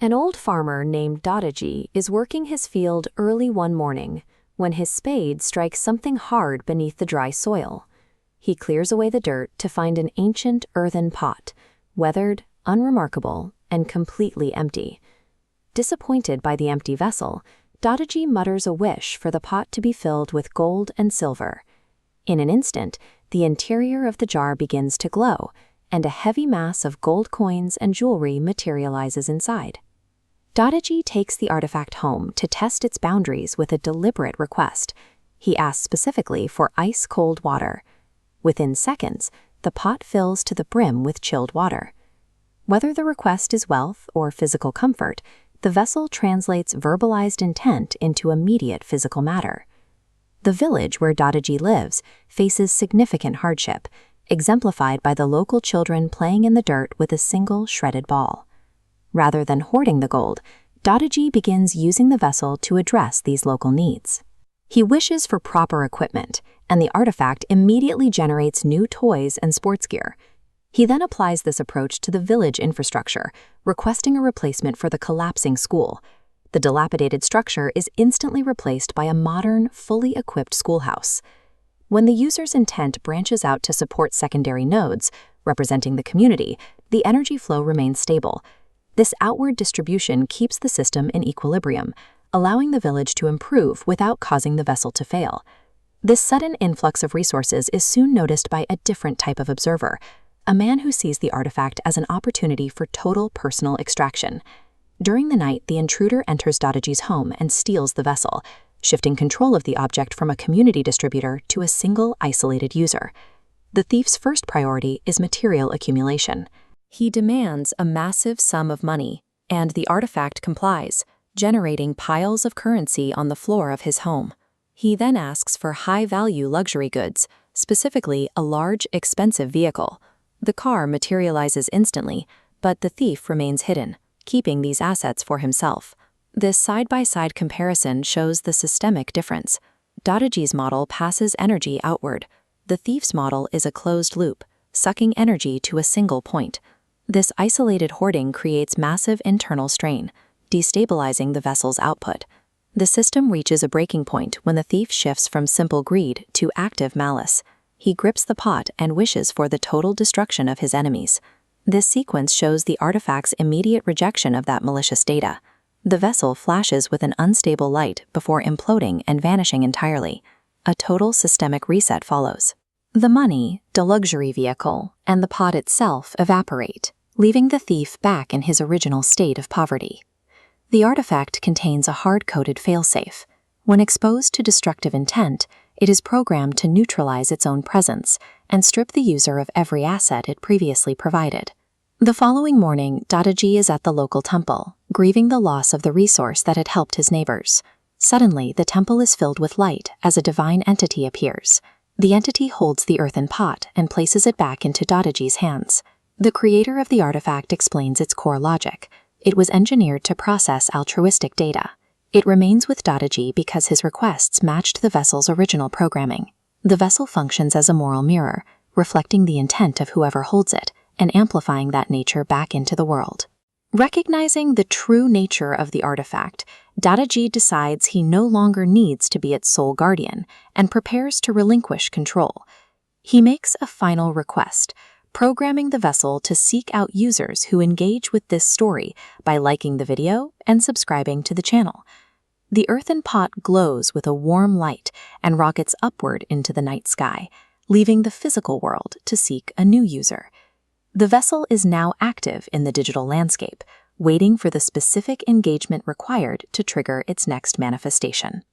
An old farmer named Dadaji is working his field early one morning when his spade strikes something hard beneath the dry soil. He clears away the dirt to find an ancient earthen pot, weathered, unremarkable, and completely empty. Disappointed by the empty vessel, Dadaji mutters a wish for the pot to be filled with gold and silver. In an instant, the interior of the jar begins to glow, and a heavy mass of gold coins and jewelry materializes inside. Dadaji takes the artifact home to test its boundaries with a deliberate request. He asks specifically for ice-cold water. Within seconds, the pot fills to the brim with chilled water. Whether the request is wealth or physical comfort, the vessel translates verbalized intent into immediate physical matter. The village where Dadaji lives faces significant hardship, exemplified by the local children playing in the dirt with a single shredded ball. Rather than hoarding the gold, Dadaji begins using the vessel to address these local needs. He wishes for proper equipment, and the artifact immediately generates new toys and sports gear. He then applies this approach to the village infrastructure, requesting a replacement for the collapsing school. The dilapidated structure is instantly replaced by a modern, fully equipped schoolhouse. When the user's intent branches out to support secondary nodes, representing the community, the energy flow remains stable. This outward distribution keeps the system in equilibrium, allowing the village to improve without causing the vessel to fail. This sudden influx of resources is soon noticed by a different type of observer, a man who sees the artifact as an opportunity for total personal extraction. During the night, the intruder enters Dadaji's home and steals the vessel, shifting control of the object from a community distributor to a single, isolated user. The thief's first priority is material accumulation. He demands a massive sum of money, and the artifact complies, generating piles of currency on the floor of his home. He then asks for high-value luxury goods, specifically a large, expensive vehicle. The car materializes instantly, but the thief remains hidden, keeping these assets for himself. This side-by-side comparison shows the systemic difference. Dadaji's model passes energy outward. The thief's model is a closed loop, sucking energy to a single point. This isolated hoarding creates massive internal strain, destabilizing the vessel's output. The system reaches a breaking point when the thief shifts from simple greed to active malice. He grips the pot and wishes for the total destruction of his enemies. This sequence shows the artifact's immediate rejection of that malicious data. The vessel flashes with an unstable light before imploding and vanishing entirely. A total systemic reset follows. The money, the luxury vehicle, and the pot itself evaporate, leaving the thief back in his original state of poverty. The artifact contains a hard-coded failsafe. When exposed to destructive intent, it is programmed to neutralize its own presence and strip the user of every asset it previously provided. The following morning, Dadaji is at the local temple, grieving the loss of the resource that had helped his neighbors. Suddenly, the temple is filled with light as a divine entity appears. The entity holds the earthen pot and places it back into Dadaji's hands. The creator of the artifact explains its core logic. It was engineered to process altruistic data. It remains with Dadaji because his requests matched the vessel's original programming. The vessel functions as a moral mirror, reflecting the intent of whoever holds it and amplifying that nature back into the world. Recognizing the true nature of the artifact, Dadaji decides he no longer needs to be its sole guardian and prepares to relinquish control. He makes a final request, programming the vessel to seek out users who engage with this story by liking the video and subscribing to the channel. The earthen pot glows with a warm light and rockets upward into the night sky, leaving the physical world to seek a new user. The vessel is now active in the digital landscape, waiting for the specific engagement required to trigger its next manifestation.